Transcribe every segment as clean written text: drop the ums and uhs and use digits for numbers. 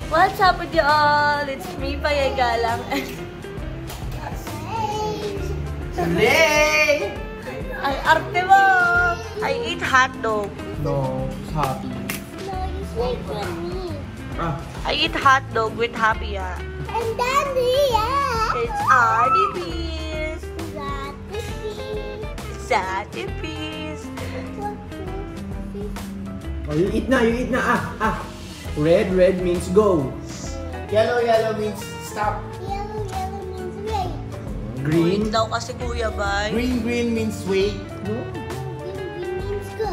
What's up with you all? It's me, Payay Galang. Hey! Ang arte mo! I eat hotdog. No, it's happy. No, you sleep with me. I eat hotdog with happy, yeah. And Daddy, yeah. It's RDPs. Daddy. Zadipis. Oh, you eat na. Red means go. Yellow means stop. Yellow means wait. Green. Daw kasi kuya, bay. Green means wait. No. Green means go.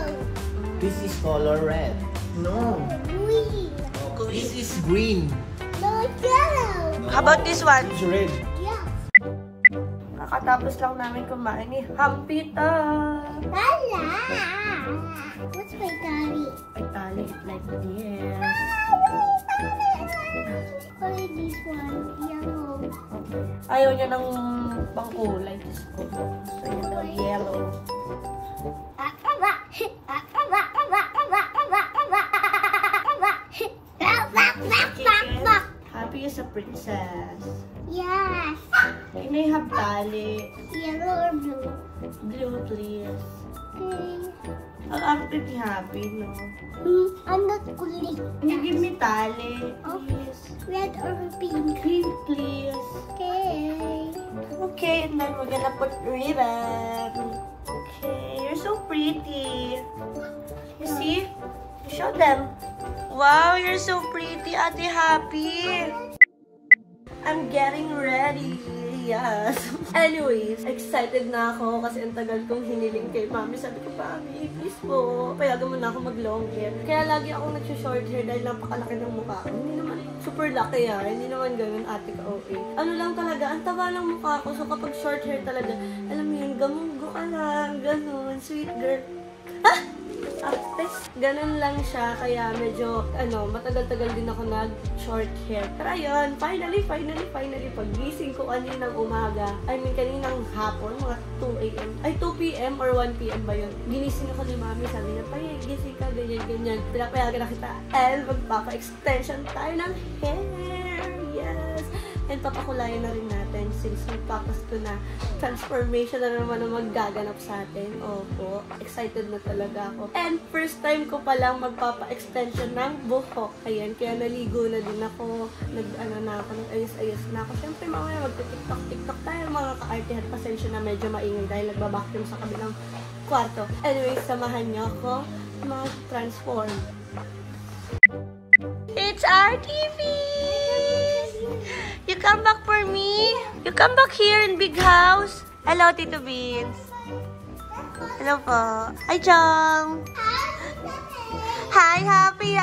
This is color red. No. Green. This is green. No, it's yellow. How about this one? It's red. Yeah. Kakatapos lang namin kumain ni Hampita. Lala. What's my daddy? Italic like this. What is this one? Yellow. Ayaw niya ng pangkulay. So, yun daw, yellow. Happy is a princess. Yes. Can I have tali? Yellow or blue? Blue, please. Okay. Ang arte ni Happy, no? I'm not kulit. Can you give me tali, please? Red or pink? Green, please. Okay. Okay, and then we're gonna put ribbon. Okay, you're so pretty. You see? Show them. Wow, you're so pretty, Ate Happy. I'm getting ready. Yes. Anyways, excited na ako kasi ang tagal kong hiniling kay Mami. Sabi ko, Mami, please po, payagan mo na ako mag-long hair. Kaya lagi akong nag-short hair dahil napakalaki ng mukha ko. Hindi naman super laki Hindi naman ganun, ate ka, okay. Ano lang talaga, ang taba ng mukha ko. So kapag short hair talaga, alam mo yun, gamunggo ka lang, ganun, sweet girl. Arte. Ganun lang siya, kaya medyo, matagal-tagal din ako nag-short hair. Pero ayun, finally, pag-gising ko kaninang umaga, kaninang hapon, mga 2 a.m. Ay, 2 p.m. or 1 p.m. ba yun? Ginising ako ni Mami, sabi niya, Payay, gising ka, ganyan. Pinapayagan na kita, and magpapa-extension tayo ng hair. Yes! And papakulayan na rin natin since magpapasko na transformation na naman ang maggaganap sa atin. Opo, excited na talaga ako. And first time ko palang magpapa-extension ng buhok. Ayan, kaya naligo na din ako. Nag-ayos-ayos na ako. Siyempre mamaya magti-tiktok tayo mga ka-artehan. Pasensya na medyo maingay dahil nagbabacuum sa kabilang kwarto. Anyway, samahan niyo ako mag-transform. It's RTV! You come back for me? You come back here in big house? Hello, Tito Beans. Hello po. Hi, Chong. Hi, Happy.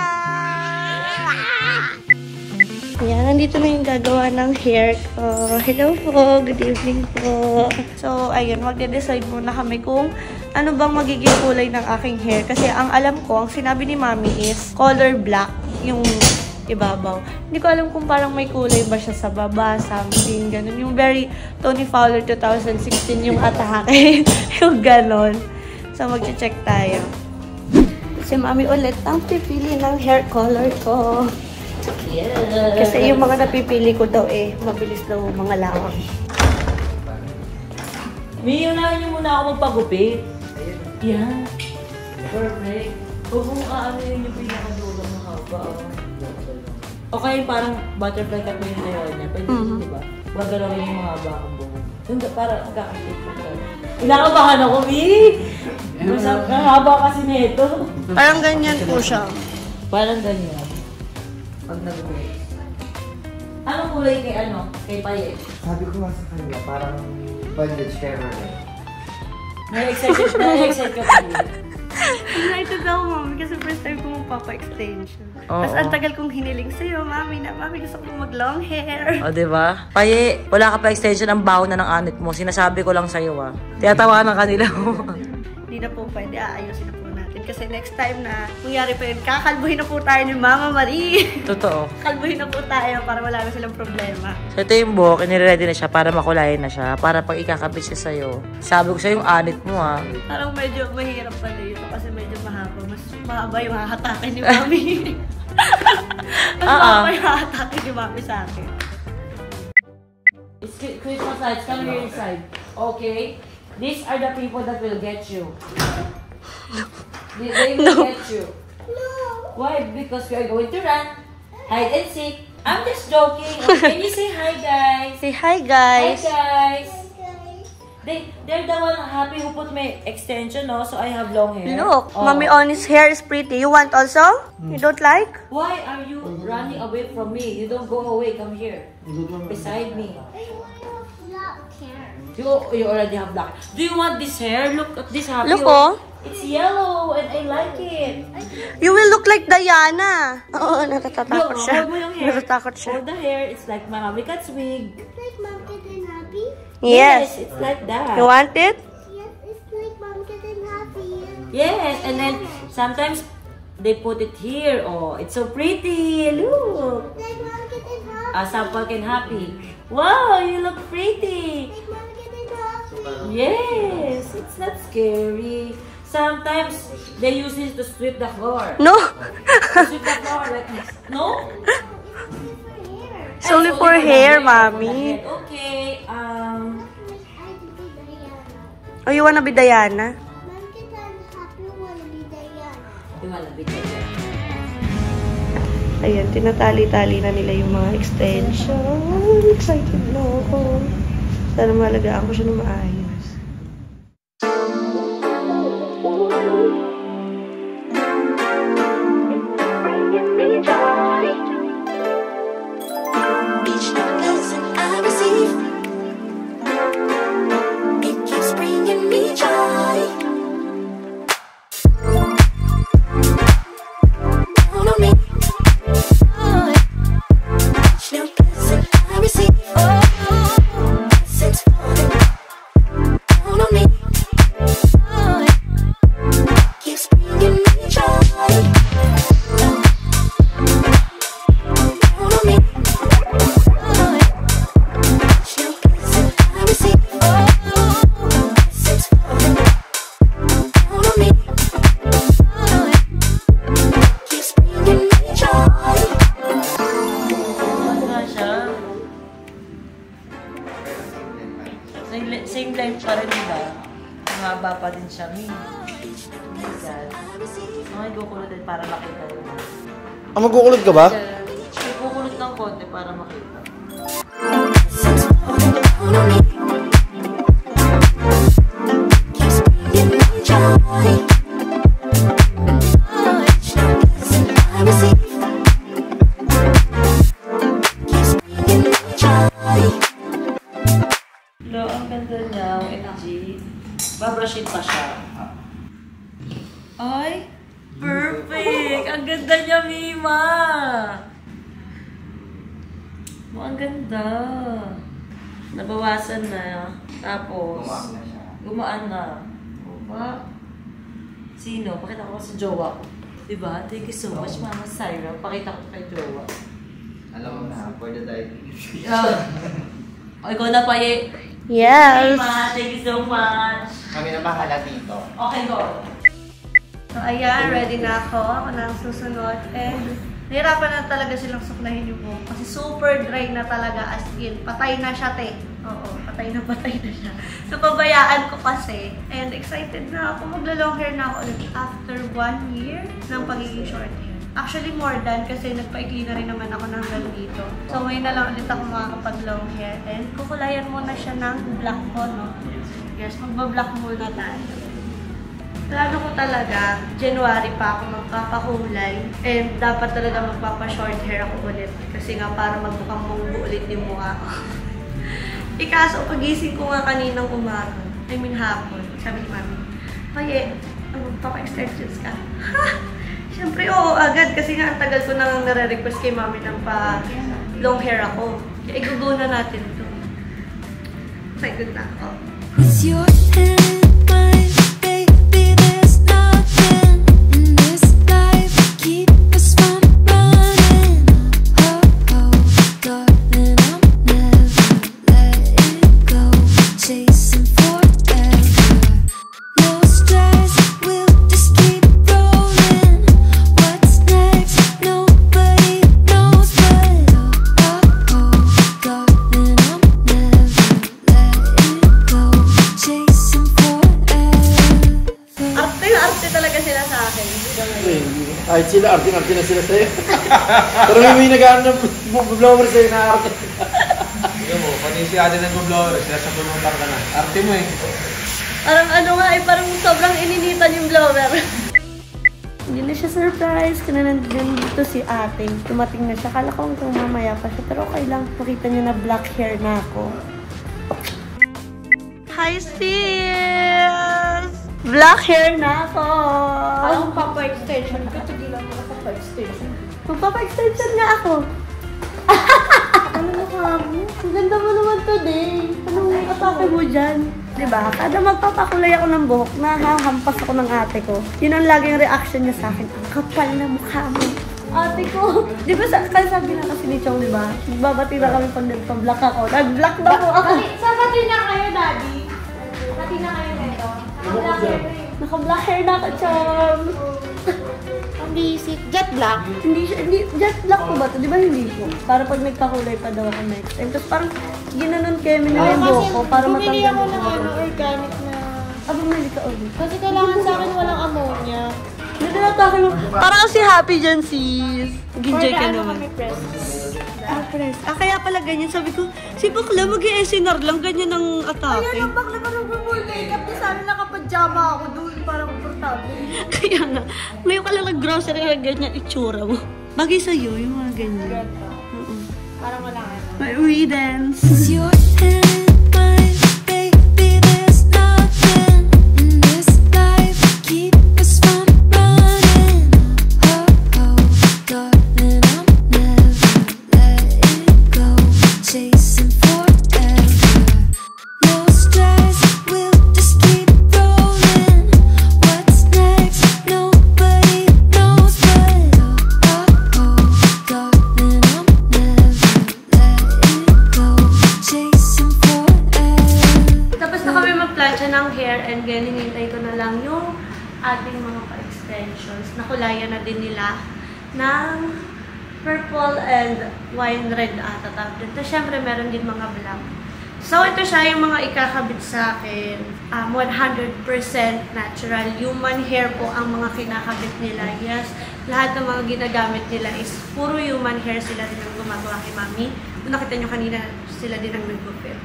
Yan, nandito na yung gagawa ng hair ko. Hello po. Good evening po. So, ayun, magde-decide muna kami kung ano bang magiging kulay ng aking hair. Kasi ang alam ko, ang sinabi ni Mami is color black yung ibabaw. Hindi ko alam kung parang may kulay ba siya sa baba, something, ganun. Yung very Tony Fowler 2016 yung atake. Yung ganun. So, mag-check tayo. Si Mami ulit ang pipili ng hair color ko. Yeah. Kasi yung mga napipili ko daw mabilis daw mga lawang. Unahin niyo muna ako magpagupit. Yeah. Perfect. Huwag mong aanin yung pinakadulo ng haba. Okay, parang butterfly cut mo yung hair niya. Pwede di ba? Huwag galawin yung mga haba ang buhok. Hindi, para kakasip mo ka. Inakabahan ako, Masarap na haba kasi nito. Parang ganyan po siya. Parang ganyan. Pag nag-break. Anong kulay kay Payay? Sabi ko nga sa kanila, parang bandage sharer eh. Na-excite ka pa rin. Excited ako, Mami, kasi first time ko magpapa-extension. Tapos ang tagal kong hiniling sa'yo, Mami, gusto ko mag-long hair. O, diba? Payay, wala ka pa extension, ang baho na ng anit mo. Sinasabi ko lang sa'yo, Tiyatawa ng kanila. Hindi na po pwede, aayusin na po natin. Kasi next time na mangyari pa yun, kakalbuhin na po tayo ni Mama Marie. Totoo. Kalbuhin na po tayo para wala na silang problema. So, ito yung buhok, inire-ready na siya para makulayan na siya. Para pag ikakabit siya sa'yo. Sabi ko sa'yo yung anit mo, Parang medyo mahirap pala yun kasi medyo mahaba. Mas mahaba yung hahatakin ni Mami. Mama yung atake ni Mami sa akin. It's Christmas lights. Come here inside. Okay? These are the people that will get you. They will get you. Why? Because we are going to run, hide and seek. I'm just joking. Okay, can you say hi, guys? Say hi, guys. Hi, guys. They're the one happy who put my extension, no? So I have long hair. Look, Oh. Mommy Oni's hair is pretty. You want also? You don't like? Why are you running away from me? You don't go away. Come here. Beside me. You already have black. Do you want this hair? Look at this happy. Look, oh. It's yellow and I like it. You will look like Diana. Oo, natatakot siya. Hold mo yung hair. Natatakot siya. Hold the hair. It's like Mami Cat's wig. It's like Mom Cat and Happy. Yes. It's like that. You want it? Yes, it's like Mom Cat and Happy. Yes, and then sometimes they put it here. Oh, it's so pretty. Look. Like Mom Cat and Happy. Sample can happy. Wow, you look pretty. Like Mom Cat and Happy. Yes, it's not scary. Sometimes they use this to sweep the floor. No. Sweep the floor like this. No? It's only for hair, Mommy. Okay, Oh, you wanna be Diana? Mom Cat and Happy wanna be Diana. you wanna be there. Ayan, tinatali-tali na nila yung mga extension. Excited na ako. Sana malagaan ko siya ng maayos. Each blessing I receive, it keeps bringing me joy. Count on me. Each new blessing I receive, blessings falling. Count on me. Keeps bringing me joy. Count on me. Same length pa rin, diba? Mahaba pa din siya. Okay, kukulot din para makita yun. Magkukulot ka ba? Kukulot ng konti para makita. Hello, ang ganda niya, OMG. Babrushin pa siya. Ay, perfect! Ang ganda niya, Mima! Oh, ang ganda. Nabawasan na. Tapos, gumaan na. Ba? Sino? Pakita ko sa jowa ko. Diba? Thank you so much, Mama Syra. Pakita ko kay jowa. Alam mo na, for the diet. O, ikaw na pa eh. Yes. Mima, thank you so much. Kami na bahala dito. Okay, go. So, ayan, ready na ako. Ako na ang susunod. And, nahirapan na talaga silang suklahin yung buhok. Kasi super dry na talaga, as in. Patay na siya, te. Oo, patay na siya. So, pabayaan ko kasi. And, excited na ako. Magla-long hair na ako ulit after 1 year ng pagiging short hair. Actually, more than kasi nagpaikli na rin naman ako ng hanggang dito. So, ngayon na lang ulit ako makakapag-long hair. And, kukulayan muna siya ng black ko, no? Yes, magba-black muna tayo. Plano ko talaga, January pa ako magpapakulay. And dapat talaga magpapa-short hair ako ulit. Kasi nga para magmukhang munggo ulit yung mukha ko. Ikaso, pagising ko nga kaninang umaga, I mean hapon, sabi ni Mami, Paye, magpapa-extensions ka? Ha? Siyempre, oo, agad. Kasi nga, ang tagal ko nang nare-request kay Mami ng pa-long hair ako. Kaya igugo na natin ito. Excited na ako. It's your hand, mine, baby. There's nothing in this life keep us from running. Oh, oh, darling, I'll never let it go. Chasing forever, no stress. We'll just keep rolling. What's next? No sila sa'yo. Pero may nag-ano ng blower sa'yo na arte. Hindi mo, pati si ate nag-blower, sila sa pulutang ka na. Arte mo eh. Parang ano nga eh, parang sobrang ininitan yung blower. Hindi na siya surprise kung nandito si ate. Tumating na siya. Kala ko hanggang mamaya pa siya. Pero okay lang. Makita niyo na black hair na ako. Hi, sis! Black hair na ako! Anong papa-extension ka? Tigilan mo na papa-extension. Magpapa-extension nga ako. Ano na ka mo? Ang ganda mo naman today. Anong atake mo dyan? Diba? Kada magpapakulay ako ng buhok, nahahampas ako ng ate ko. Yun ang laging reaction niya sa akin. Ang kapal na mukha mo. Ate ko. Di ba kaya sabi na kasi ni Chong, diba? Nagbabati na kami pag nagpa-black ako. Nag-black na po ako. Saan pati na kayo, Daddy? Pati na kayo nito? Naka-black hair na yun. Naka-black hair na ka, Chong. Ang basic. Jet black? Hindi, jet black po ba ito? Di ba hindi po? Para pag nagpakulay pa daw ako next time. Tapos parang ginanon kayo nila yung buhok ko para bumili matanggal ako yung ng buhok. organic na... Bumili ka ulit. Kasi kailangan sa akin walang ammonia. Hindi na atake mo. Parang si happy dyan, sis. Nag-enjoy ka Ano naman. kami press? Press. Kaya pala ganyan. Sabi ko, si Bakla mag-i-SNR lang. Ganyan ang atake. Ayan, ang bakla pa nung full makeup. Di sana nakapajama ako doon para komportable. Kaya nga. Ngayon ka lang nag-grocery na ganyan itsura mo. Bagay sa'yo yung mga ganyan. Parang wala ano. May riddance. It's your hand, mine, baby. There's nothing in this life to keep us from running. Oh, oh, darling, I'll never let it go. Chasing forever. No stress, we'll just keep rolling. What's next? Nobody knows, but oh, oh, darling, I'll never let it go. Chasing forever. Tapos na kami mag-plancha ng hair and ganyan, hintay ko na lang yung ating mga pa-extensions. Nakulayan na din nila ng purple and wine red ata tawag din. Tapos syempre meron din mga black. So ito siya yung mga ikakabit sa akin. 100% natural. Human hair po ang mga kinakabit nila. Yes, lahat ng mga ginagamit nila is puro human hair. Sila din ang gumagawa kay Mami. Kung nakita nyo kanina, sila din ang nag-gupit.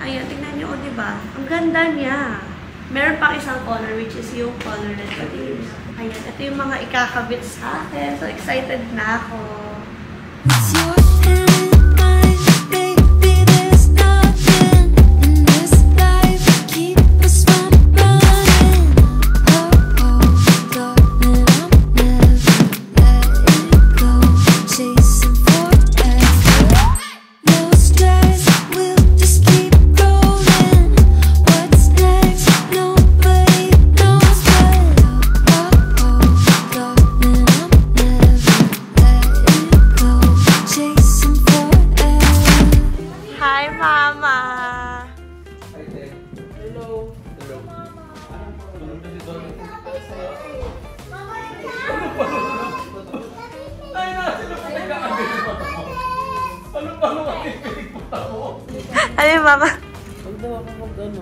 Ayan, tingnan nyo, o diba? Ang ganda niya. Meron pang isang color, which is yung color red. Ayan, ito yung mga ikakabit sa akin. So excited na ako. It's your hand, mine, baby. There's nothing in this life to keep us from running. Oh, oh, darling, I'll never let it go. Chasing forever. No stress, we'll just keep rolling. What's next? Nobody knows, but oh, oh, darling, I'll never let it go. Chasing forever. Hi, Mama! Hello. Hello. Ano yung Mama? Huwag daw ako mag-ano.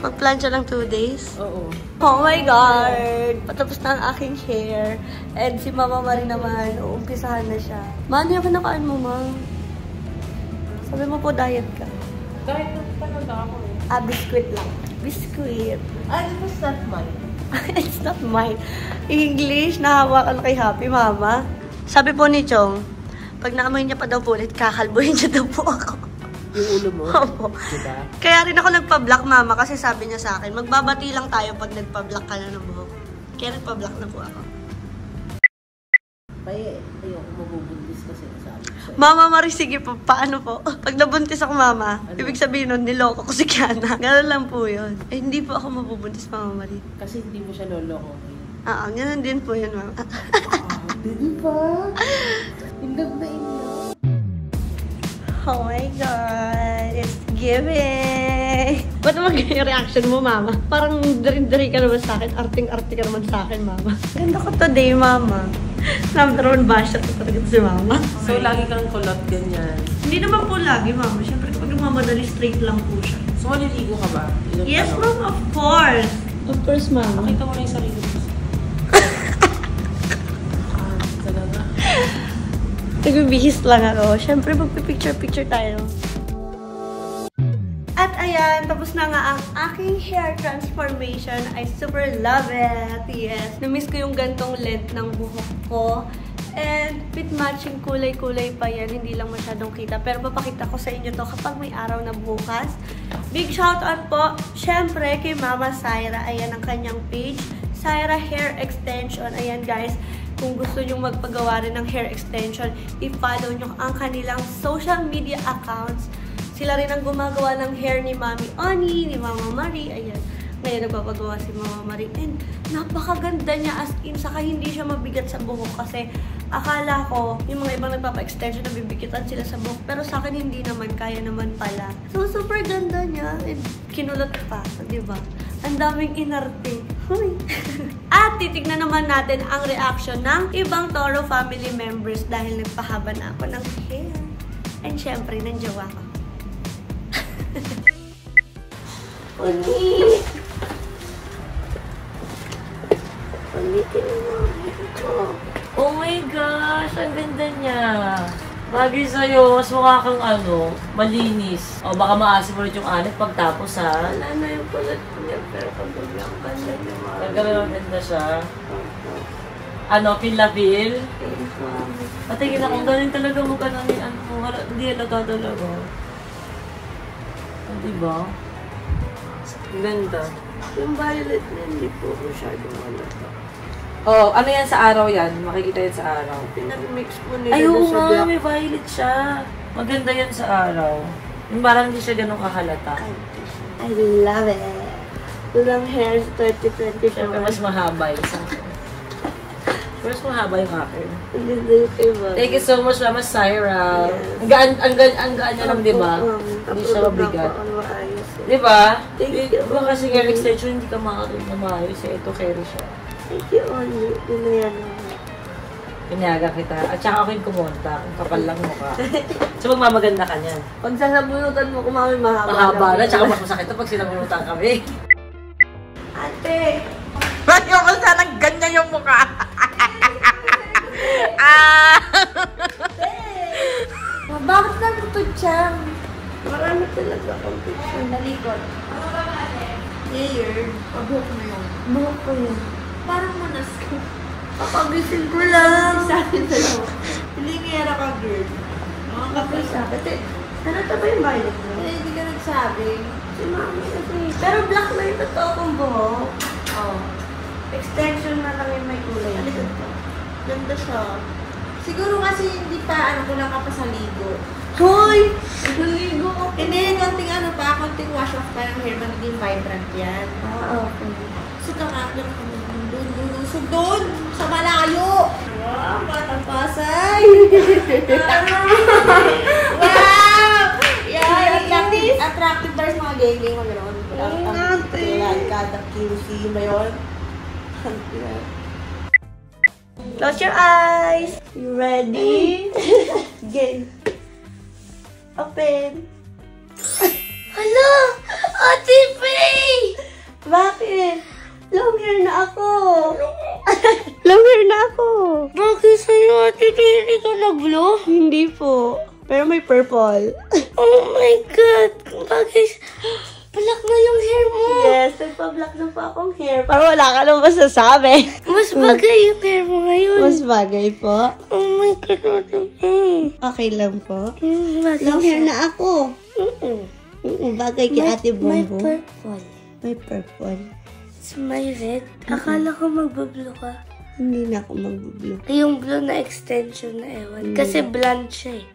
Mag-plancha ng 2 days? Oo. Oh my God! Patapos na ang aking hair. And si Mama Marie naman, uumpisahan na siya. Ma, ano yung kinakain mo, Ma? Sabi mo po, diet ka. Kahit talaga ako eh. Biscuit lang. Biscuit. It was not mine. It's not mine. English, nahawakan kay Happy, Mama. Sabi po ni Chong, pag naamoy niya pa daw po ulit, kakalbuhin niya daw po ako. Yung ulo mo? Opo. Diba? Kaya rin ako nagpa-block, Mama, kasi sabi niya sa akin, magbabati lang tayo pag nagpa-block ka na ng buhok. Kaya nagpa-block na po ako. Ayoko mabubuntis kasi sabi ko sa'yo. Mama Marie, sige po, paano po? Pag nabuntis ako, Mama, ibig sabihin nun, niloko ko si Kiana. Ganun lang po yun. Eh, hindi po ako mabubuntis, Mama Marie. Kasi hindi mo siya loloko. Ganun din po yun, Mama. Hindi pa. Indog na indog. Oh my God, it's giving! Ba't naman ganyan yung reaction mo, Mama? Parang dari-dari ka naman sa akin, arting-arte ka naman sa akin, Mama. Ganda ko today, Mama. Number 1 basher ko talaga si Mama. So, lagi kang kulot ganyan. Hindi naman po lagi, Mama. Siyempre, kapag nagmamadali, straight lang po siya. So, maliligo ka ba? Yes, Mom, of course. Of course, Mama. Makita mo na yung sarili mo. Talaga. Nagbibihis lang ako. Siyempre, magpipicture-picture tayo. At ayan, tapos na nga ang aking hair transformation. I super love it. Yes. Namiss ko yung gantong length ng buhok ko. And with matching kulay-kulay pa yan. Hindi lang masyadong kita. Pero papakita ko sa inyo to kapag may araw na bukas. Big shoutout po, syempre, kay Mama Syra. Ayan ang kanyang page. Syra Hair Extension. Ayan guys, kung gusto nyo magpagawa rin ng hair extension, i-follow nyo ang kanilang social media accounts. Sila rin ang gumagawa ng hair ni Mami Oni, ni Mama Marie. Ayan. Ngayon nagpapagawa si Mama Marie. And napakaganda niya as in. Saka hindi siya mabigat sa buhok. Kasi akala ko, yung mga ibang nagpapa-extension na bibigitan sila sa buhok. Pero sa akin hindi naman. Kaya naman pala. So super ganda niya. And kinulot pa. Diba? Ang daming inarte. At titignan naman natin ang reaction ng ibang Toro family members. Dahil nagpahaba na ako ng hair. And syempre, ng jowa ko. Ulit. Oh my gosh, ang ganda niya. Bagay sa'yo, mas mukha kang malinis. O baka maasim ulit yung anit pagtapos ha. Wala na yung kulot niya, pero pagbabilang ka na yung mga... Nagkaroon ganda siya. Pil-la-pil? Patingin ako, galing talaga mukha na ni hindi alaga talaga. Diba? Ganda. Yung violet na hindi po masyadong halata. Oh, ano yan sa araw yan? Makikita yan sa araw. Pinag-mix mo nila Ay, oo sa nga, black. may violet siya. Maganda yan sa araw. Yung parang hindi siya ganun kahalata. I love it. Walang hair sa 2024. Siyempre, mas mahaba yung sa akin. Mas mahaba yung akin. Ang ganda yung kay Mami. Thank you so much, Mama Syra. Yes. Ang gaan niya lang, di ba? Hindi siya mabigat. Di ba? Thank you. Diba kasi hair extension, hindi ka makakatuloy na maayos. Ito, carry siya. Thank you, Oli. Yun na yan. Pinayagan kita. At saka ako yung kumonta. Ang kapal lang mukha. So, magmamaganda ka niyan. Pag sasabunutan mo, kumami mahaba. Mahaba na. Tsaka mas masakit na pag sinabunutan kami. Ate! Ayoko sanang ganyan yung mukha. Bakit nagtutod siya? Marami talaga akong picture. Nalikot. Layered. Buhok mo yun. Buhok ko yun. Parang manas ko. Papagising ko lang. Sa akin sa'yo. Hindi ngayara ka, girl. Mga kapal sa akin. Ano ba yung violet mo? Hindi ka nagsabi. Si Mami kasi. Pero black na yung totoo kong buhok. Oh. Extension na lang yung may kulay. Ano ito? Ganda siya. Siguro kasi hindi pa, kulang ka pa sa ligo. Hoy! Naligo ako. Hindi, konting wash off pa ng hair, magiging vibrant yan. Okay. So, kakaklang ka doon, sa malayo. Wow, batang pasay! Wow! Yeah, attractive ba yung mga gay-gay mo gano'n? Kada QC ba yun? Close your eyes. You ready? Game. Open. Hala! Ate Faye! Bakit? Long hair na ako. Long hair na ako. Bakit sa'yo, Ate Faye? Hindi ka nag-blue? Hindi po. Pero may purple. Oh my God! Bakit? Black na yung hair mo. Yes, nagpa-black na pa akong hair. Parang wala ka nang masasabi. Mas bagay yung hair mo ngayon. Mas bagay po? Oh my God. Okay lang po. Long hair na ako. Bagay kay Ate Bongo. May purple. May purple. It's my red. Akala ko magbablue ka. Hindi na ako magbablue. Yung blue na extension na ewan. Kasi blonde siya eh.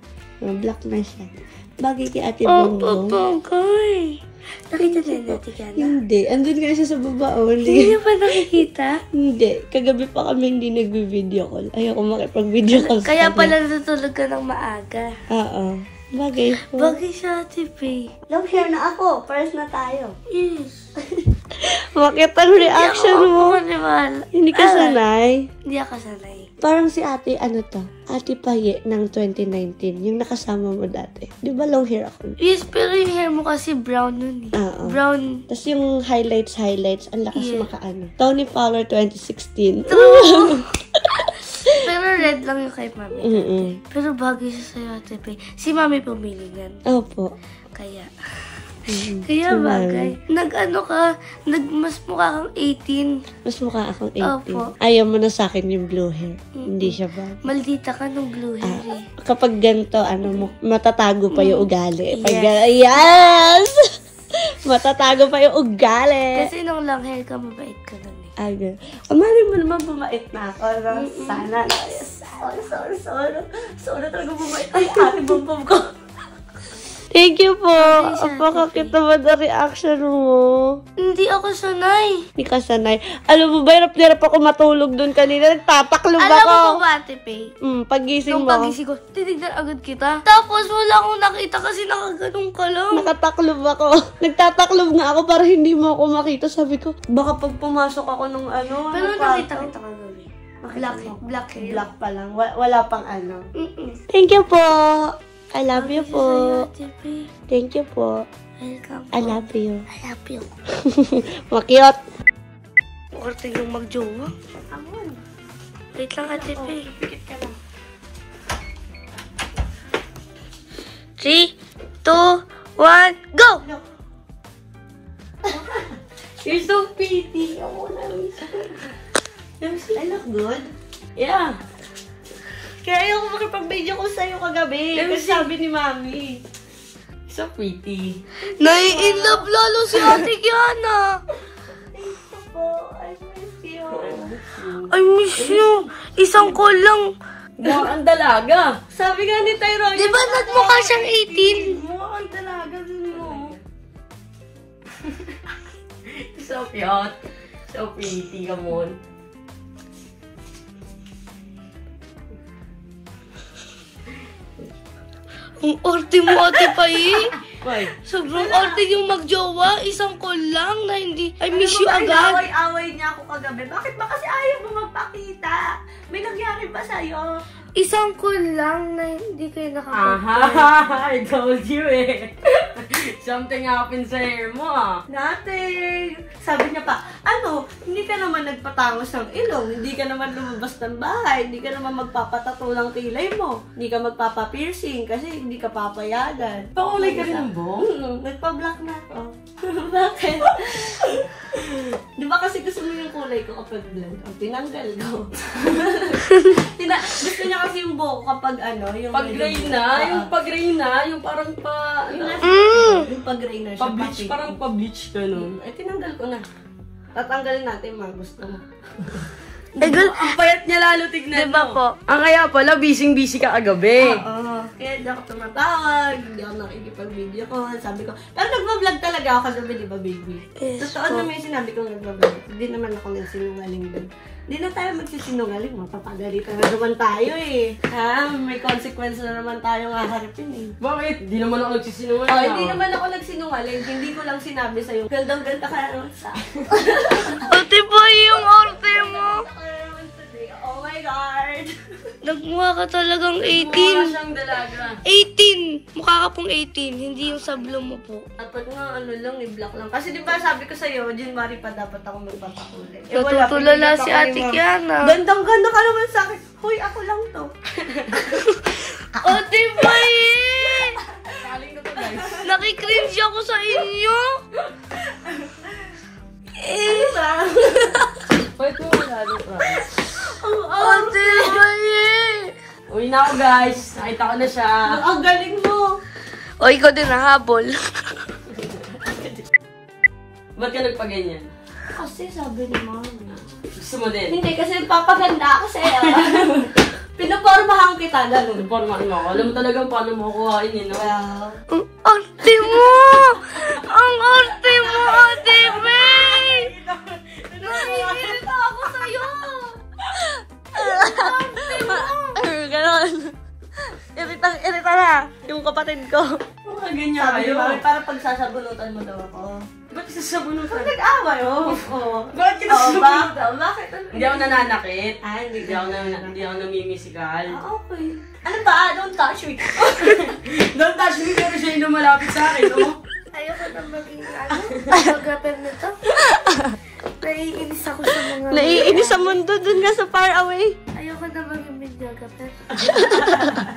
Black na siya. Bagay kay Ate Bongo. Oh, bagay. Nakita na natin ka na? Hindi. Andun nga siya sa baba. Hindi niya pa nakikita? Hindi. Kagabi pa kami hindi nagbi-video call. Ayoko makipag-video call. Kaya pala natutulog ka ng maaga. Oo. Bagay po. Bagay siya, Ate Faye. Long hair na ako. Pares na tayo. Yes. Bakit ang reaction mo? Hindi ka sanay? Hindi ako sanay. Parang si ate, Ate Paye ng 2019. Yung nakasama mo dati. Di ba long hair ako? Yes, pero yung hair mo kasi brown nun eh. Oo. Brown. Tapos yung highlights, ang lakas makaano. Tony Fowler 2016. True. Pero red lang yung kay Mami. Pero bagay siya sa'yo, Ate Pay. Si Mami pumili yan. Opo. Kaya bagay. Mas mukha kang 18. Mas mukha akong 18. Opo. Ayaw mo na sa akin yung blue hair. Hindi siya bagay. Maldita ka nung blue hair eh. Kapag ganito, matatago pa yung ugali. Pag, Yes. yes! Matatago pa yung ugali. Kasi nung long hair ka, mabait ka nun eh. Aga. Amali mo naman bumait na ako. No? Sana. Sorry talaga bumait. Ay, ate bumbum ko. Thank you po. Apakakit naman na reaction mo. Hindi ako sanay. Hindi ka sanay. Alam mo ba, hirap ako matulog doon kanina. Nagtataklob ako. Alam mo ba, Ate Pay? Pagising Nung mo. pagising ko, tinignan agad kita. Tapos wala akong nakita kasi nakaganong ka lang. Nakataklob ako. Nagtataklob nga ako para hindi mo ako makita. Sabi ko, baka pag pumasok ako nung Pero nakita kita kagabi. Black hair. Black pa lang. Wala pang Thank you po. I love you po. Ate Pay. Thank you po. Welcome. I love you. I love you. Makiot. Orte yung magjowa. Amon. Wait lang, Ate Pay. Pikit ka lang. 3, 2, 1, go! You're so pretty. I look good? Yeah. Kaya ayaw ko makipag-video ko sa'yo kagabi. Kasi sabi ni Mami. So pretty. Nai-inlove lalo si Ate Kiana. Thank you po. I miss you. I miss you. Isang call lang. Mukhang dalaga. Sabi nga ni Tyrone. Di ba nagmukha siyang 18? Mukhang dalaga din mo. So cute. So pretty, come on. Ang orte mo, Ate Pay. Why? Sobrang orte yung magjowa. Isang call lang na hindi. I miss you agad. Away-away niya ako kagabi. Bakit ba kasi ayaw mo magpakita? May nangyari ba sa'yo? Isang call lang na hindi kayo nakapagpapay. Aha! I told you eh. Something happened sa hair mo ah. Nothing. Sabi niya pa, hindi ka naman nagpatangos ng ilong, hindi ka naman lumabas ng bahay, hindi ka naman magpapatato ng kilay mo, hindi ka magpapa-piercing kasi hindi ka papayagan. Pakulay ka rin ng buhok? Nagpa-black na ako. Bakit? Di ba kasi gusto mo yung kulay ko kapag blonde? Tinanggal ko. Gusto niya kasi yung buhok kapag yung pag-gray na, yung pag-gray na, yung parang yung pag-gray na siya. Pa-bleach, parang pa-bleach ka nun. Tinanggal ko na. Tatanggalin natin mga gusto mo. Ang payat niya lalo, tignan Diba mo. po? Ang kaya pala, busy-busy ka kagabi. Oo. Kaya hindi ako tumatawag, hindi ako nakikipag-video ko. Sabi ko, pero nagbablog talaga ako kagabi, di ba, baby? Yes, Totoo naman yung sinabi ko nagbablog. Hindi naman ako nagsinungaling doon. Hindi na tayo magsisinungaling, mapapagalitan na naman tayo eh. May consequence na naman tayong haharapin eh. Bakit? Di naman ako nagsisinungaling. Hindi naman ako nagsinungaling, hindi ko lang sinabi sa'yo. Gandang-ganda ka naman sa Ate Pay, yung orte mo. Oh my God! Nagmukha ka talagang Mukha 18. siyang dalaga. 18! Mukha ka pong 18, hindi yung sablong mo po. Dapat nga lang, i-block lang. Kasi di ba sabi ko sa'yo, January pa dapat ako magpapakulay. Natutulala si Ate Kiana. Gandang-ganda ka naman sa akin. Hoy, ako lang to. Ate Pay! Kaling na to, guys. Nakikringe ako sa inyo. Ano ba? Wait mo, lalo. Ate Pay! Uwi na ako, guys. Nakita ko na siya. Ang galing mo. O, ikaw din nahabol. Ba't ka nagpaganyan? Kasi sabi ni Mami. Gusto mo din? Hindi, kasi papaganda ako sa'yo. Pinupormahan kita, gano'n. Informal mo ako. Alam mo talagang paano mo kuhain eh, no? Well, Ang arte mo! Ang arte mo, Ate Pay! Naiirita ako sa'yo! Ganon. Irita na. Yung kapatid ko. Mga ganyan Sabi ni kayo. Mami, para pagsasabunutan mo daw ako. Ba't isasabunutan? Pag nag-away, oo. Bakit kita Oo, sasabunutan? bakit? Hindi ako nananakit. Hindi Hindi ako namimisikal. okay. Ano ba? Don't touch me. Don't touch me, pero siya yung lumalapit sa akin, no? Ayoko na maging photographer nito. Naiinis ako sa mga... Naiinis sa mundo dun nga sa far away. Ayoko na maging video. Agapet.